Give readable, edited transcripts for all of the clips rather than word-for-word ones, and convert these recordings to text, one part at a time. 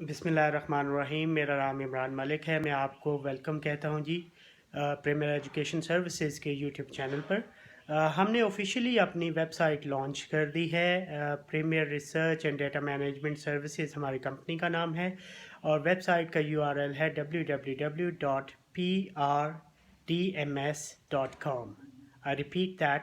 बिस्मिल्लाहिर्रहमानिर्रहीम। मेरा नाम इमरान मलिक है। मैं आपको वेलकम कहता हूं जी प्रीमियर एजुकेशन सर्विसेज के यूट्यूब चैनल पर। हमने ऑफिशियली अपनी वेबसाइट लॉन्च कर दी है। Premiere research and data management services हमारी कंपनी का नाम है और वेबसाइट का यूआरएल है www.prdms.com। I repeat that,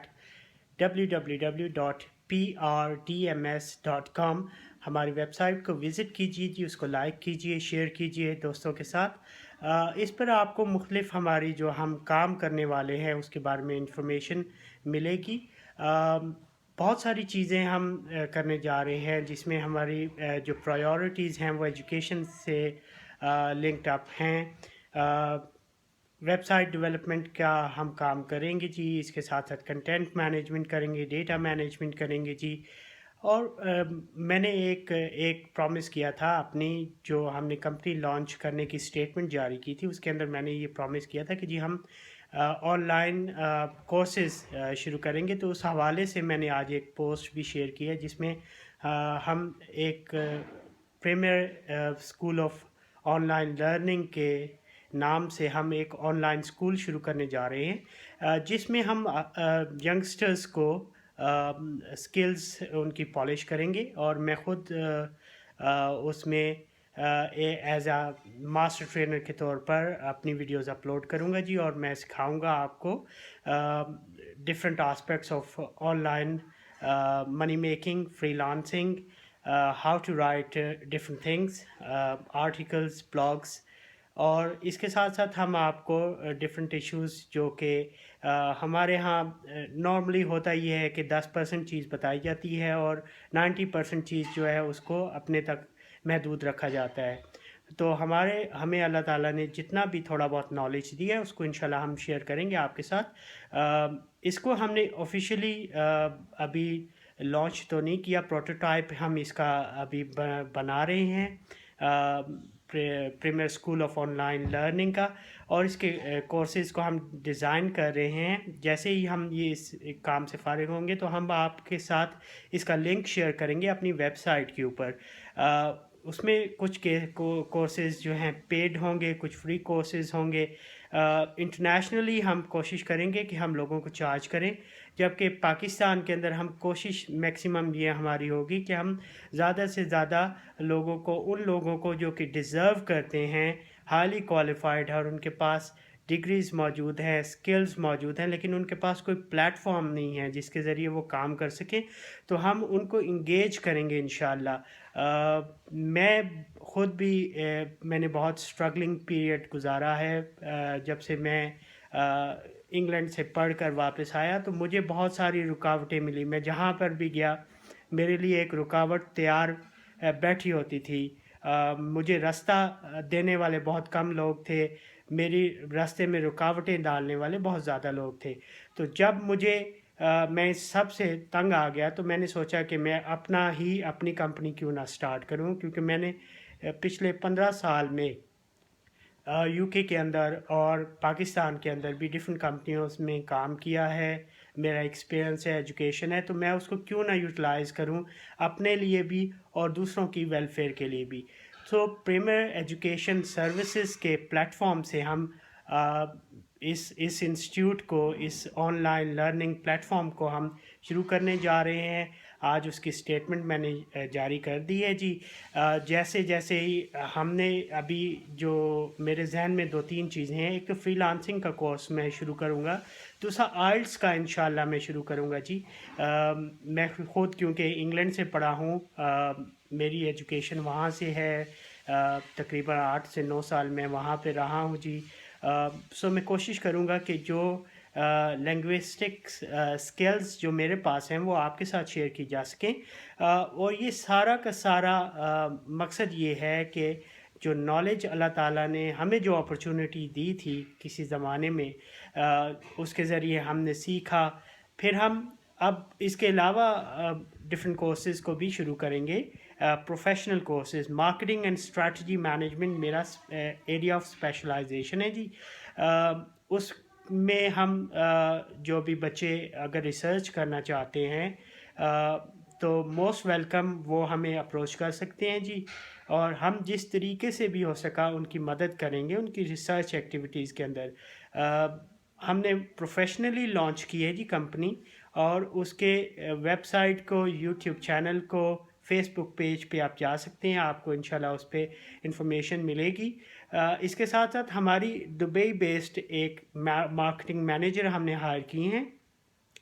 www.prdms.com। हमारी वेबसाइट को विज़िट कीजिए जी, उसको लाइक कीजिए, शेयर कीजिए दोस्तों के साथ। इस पर आपको मुख्तलिफ हमारी जो हम काम करने वाले हैं उसके बारे में इंफॉर्मेशन मिलेगी। बहुत सारी चीज़ें हम करने जा रहे हैं जिसमें हमारी जो प्रायोरिटीज़ हैं वो एजुकेशन से लिंक्ड अप हैं। वेबसाइट डेवलपमेंट का हम काम करेंगे जी, इसके साथ साथ कंटेंट मैनेजमेंट करेंगे, डेटा मैनेजमेंट करेंगे जी। और मैंने एक प्रॉमिस किया था अपनी, जो हमने कंपनी लॉन्च करने की स्टेटमेंट जारी की थी उसके अंदर मैंने ये प्रॉमिस किया था कि जी हम ऑनलाइन कोर्सेज शुरू करेंगे। तो उस हवाले से मैंने आज एक पोस्ट भी शेयर की है जिसमें हम एक premier school of online learning के नाम से हम एक ऑनलाइन स्कूल शुरू करने जा रहे हैं, जिसमें हम यंगस्टर्स को स्किल्स उनकी पॉलिश करेंगे और मैं ख़ुद उसमें एज आ मास्टर ट्रेनर के तौर पर अपनी वीडियोस अपलोड करूंगा जी। और मैं सिखाऊंगा आपको different aspects of online money making, freelancing, how to write different things, articles, blogs. और इसके साथ साथ हम आपको डिफरेंट इश्यूज़ जो कि हमारे यहाँ नॉर्मली होता ये है कि 10% चीज़ बताई जाती है और 90% चीज़ जो है उसको अपने तक महदूद रखा जाता है। तो हमें अल्लाह ताला ने जितना भी थोड़ा बहुत नॉलेज दिया है उसको इंशाल्लाह हम शेयर करेंगे आपके साथ। इसको हमने ऑफिशियली अभी लॉन्च तो नहीं किया, प्रोटोटाइप हम इसका अभी बना रहे हैं premier school of online learning का। और इसके कोर्सेज़ को हम डिज़ाइन कर रहे हैं। जैसे ही हम ये इस काम से फारिग होंगे तो हम आपके साथ इसका लिंक शेयर करेंगे अपनी वेबसाइट के ऊपर। उसमें कुछ के कोर्सेज़ जो हैं पेड होंगे, कुछ फ्री कोर्सेज़ होंगे। इंटरनेशनली हम कोशिश करेंगे कि हम लोगों को चार्ज करें, जबकि पाकिस्तान के अंदर हम कोशिश मैक्सिमम ये हमारी होगी कि हम ज़्यादा से ज़्यादा लोगों को, उन लोगों को जो कि डिज़र्व करते हैं, हाईली क्वालिफाइड है और उनके पास डिग्रीज़ मौजूद हैं, स्किल्स मौजूद हैं, लेकिन उनके पास कोई प्लेटफॉर्म नहीं है जिसके ज़रिए वो काम कर सकें, तो हम उनको इंगेज करेंगे इंशाल्लाह। मैं ख़ुद भी मैंने बहुत स्ट्रगलिंग पीरियड गुजारा है। जब से मैं इंग्लैंड से पढ़ कर वापस आया तो मुझे बहुत सारी रुकावटें मिली। मैं जहाँ पर भी गया मेरे लिए एक रुकावट तैयार बैठी होती थी। मुझे रास्ता देने वाले बहुत कम लोग थे, मेरी रास्ते में रुकावटें डालने वाले बहुत ज़्यादा लोग थे। तो जब मैं इस सब से तंग आ गया तो मैंने सोचा कि मैं अपनी कंपनी क्यों ना स्टार्ट करूं, क्योंकि मैंने पिछले 15 साल में यूके के अंदर और पाकिस्तान के अंदर भी डिफरेंट कंपनियों में काम किया है। मेरा एक्सपीरियंस है, एजुकेशन है, तो मैं उसको क्यों ना यूटिलाइज़ करूं अपने लिए भी और दूसरों की वेलफेयर के लिए भी। तो प्रीमियर एजुकेशन सर्विसेज के प्लेटफॉर्म से हम इस इंस्टीट्यूट को, इस ऑनलाइन लर्निंग प्लेटफॉर्म को हम शुरू करने जा रहे हैं। आज उसकी स्टेटमेंट मैंने जारी कर दी है जी। जैसे जैसे ही हमने अभी जो मेरे जहन में 2-3 चीज़ें हैं, एक तो फ्रीलांसिंग का कोर्स मैं शुरू करूँगा, दूसरा आइल्स का इंशाल्लाह मैं शुरू करूँगा जी। मैं ख़ुद क्योंकि इंग्लैंड से पढ़ा हूँ, मेरी एजुकेशन वहाँ से है, तकरीबन 8 से 9 साल मैं वहाँ पे रहा हूँ जी। सो मैं कोशिश करूँगा कि जो लिंग्विस्टिक्स स्किल्स जो मेरे पास हैं वो आपके साथ शेयर की जा सकें। और ये सारा का सारा मकसद ये है कि जो नॉलेज अल्लाह ताला ने हमें जो अपॉर्चुनिटी दी थी किसी ज़माने में, उसके ज़रिए हमने सीखा। फिर हम अब इसके अलावा डिफरेंट कोर्सेज़ को भी शुरू करेंगे। Professional courses, marketing and strategy management मेरा एरिया ऑफ स्पेशलाइजेशन है जी। उसमें हम जो भी बच्चे अगर रिसर्च करना चाहते हैं, तो मोस्ट वेलकम, वो हमें अप्रोच कर सकते हैं जी, और हम जिस तरीके से भी हो सका उनकी मदद करेंगे उनकी रिसर्च एक्टिविटीज़ के अंदर। हमने प्रोफेशनली लॉन्च की है जी कंपनी, और उसके वेबसाइट को, यूट्यूब चैनल को, फेसबुक पेज पे आप जा सकते हैं, आपको इंशाल्लाह उस पे इंफॉर्मेशन मिलेगी। इसके साथ साथ हमारी दुबई बेस्ड एक मार्केटिंग मैनेजर हमने हायर की हैं,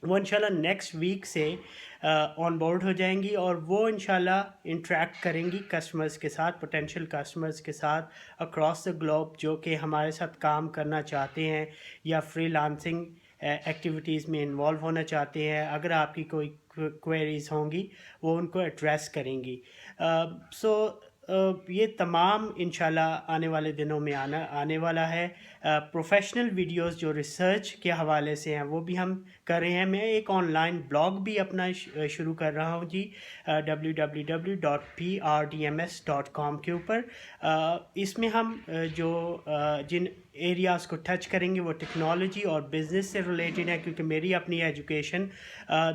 वो इंशाल्लाह नेक्स्ट वीक से ऑन बोर्ड हो जाएंगी, और वो इंशाल्लाह इंटरेक्ट करेंगी कस्टमर्स के साथ, पोटेंशियल कस्टमर्स के साथ अक्रॉस द ग्लोब, जो कि हमारे साथ काम करना चाहते हैं या फ्रीलांसिंग एक्टिविटीज़ में इन्वॉल्व होना चाहते हैं। अगर आपकी कोई क्वेरीज होंगी वो उनको एड्रेस करेंगी। सो ये तमाम इंशाल्लाह आने वाले दिनों में आने वाला है। प्रोफेशनल वीडियोस जो रिसर्च के हवाले से हैं वो भी हम कर रहे हैं। मैं एक ऑनलाइन ब्लॉग भी अपना शुरू कर रहा हूँ जी, www.prdms.com के ऊपर। इसमें हम जिन एरियाज़ को टच करेंगे वो टेक्नोलॉजी और बिज़नेस से रिलेटेड है, क्योंकि मेरी अपनी एजुकेशन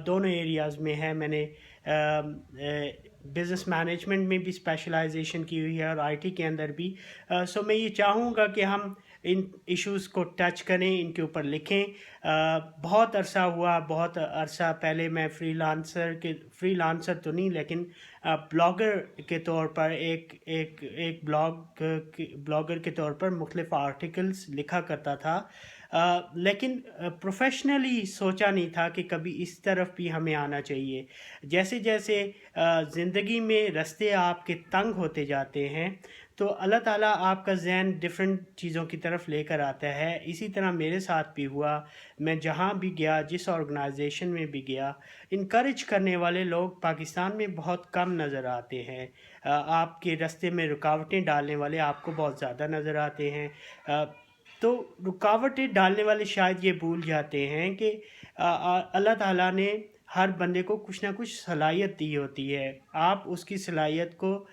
दोनों एरियाज़ में है। मैंने बिज़नेस मैनेजमेंट में भी स्पेशलाइजेशन की हुई है और आईटी के अंदर भी। सो मैं ये चाहूँगा कि हम इन इश्यूज़ को टच करें, इनके ऊपर लिखें। बहुत बहुत अरसा पहले मैं फ्रीलांसर तो नहीं, लेकिन ब्लॉगर के तौर पर एक ब्लॉगर के तौर पर मुख्तलिफ आर्टिकल्स लिखा करता था। लेकिन प्रोफेशनली सोचा नहीं था कि कभी इस तरफ भी हमें आना चाहिए। जैसे जैसे ज़िंदगी में रास्ते आपके तंग होते जाते हैं, तो अल्लाह ताला आपका ज़हन डिफरेंट चीज़ों की तरफ लेकर आता है। इसी तरह मेरे साथ भी हुआ। मैं जहाँ भी गया, जिस ऑर्गेनाइजेशन में भी गया, इनकरेज करने वाले लोग पाकिस्तान में बहुत कम नज़र आते हैं। आपके रास्ते में रुकावटें डालने वाले आपको बहुत ज़्यादा नज़र आते हैं। तो रुकावटें डालने वाले शायद ये भूल जाते हैं कि अल्लाह ताला ने हर बंदे को कुछ ना कुछ सलाहियत दी होती है। आप उसकी सलाहियत को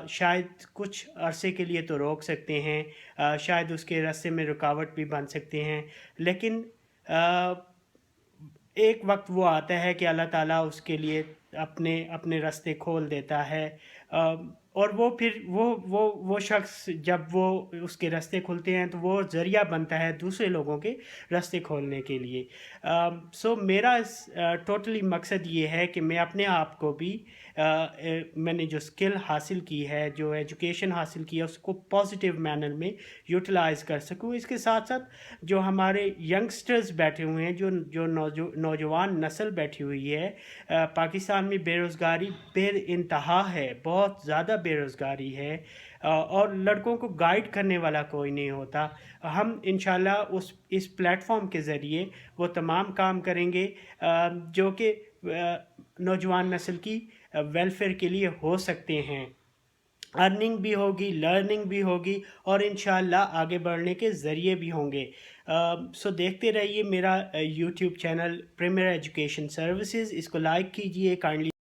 शायद कुछ अरसे के लिए तो रोक सकते हैं, शायद उसके रास्ते में रुकावट भी बन सकते हैं, लेकिन एक वक्त वो आता है कि अल्लाह ताला उसके लिए अपने अपने रास्ते खोल देता है। और वो फिर वो शख्स, जब वो उसके रास्ते खुलते हैं तो वो ज़रिया बनता है दूसरे लोगों के रास्ते खोलने के लिए। सो मेरा टोटली मकसद ये है कि मैं अपने आप को भी मैंने जो स्किल हासिल की है, जो एजुकेशन हासिल की है, उसको पॉजिटिव मैनर में यूटिलाइज़ कर सकूँ। इसके साथ साथ जो हमारे यंगस्टर्स बैठे हुए हैं, जो नौजवान नस्ल बैठी हुई है, पाकिस्तान में बेरोज़गारी बेइंतहा है, बहुत ज़्यादा बेरोज़गारी है, और लड़कों को गाइड करने वाला कोई नहीं होता। हम इंशाल्लाह इस प्लेटफॉर्म के ज़रिए वो तमाम काम करेंगे जो कि नौजवान नस्ल की वेलफेयर के लिए हो सकते हैं। अर्निंग भी होगी, लर्निंग भी होगी, और इंशाल्लाह आगे बढ़ने के ज़रिए भी होंगे। सो देखते रहिए मेरा YouTube channel premier education services. इसको लाइक कीजिए, काइंडली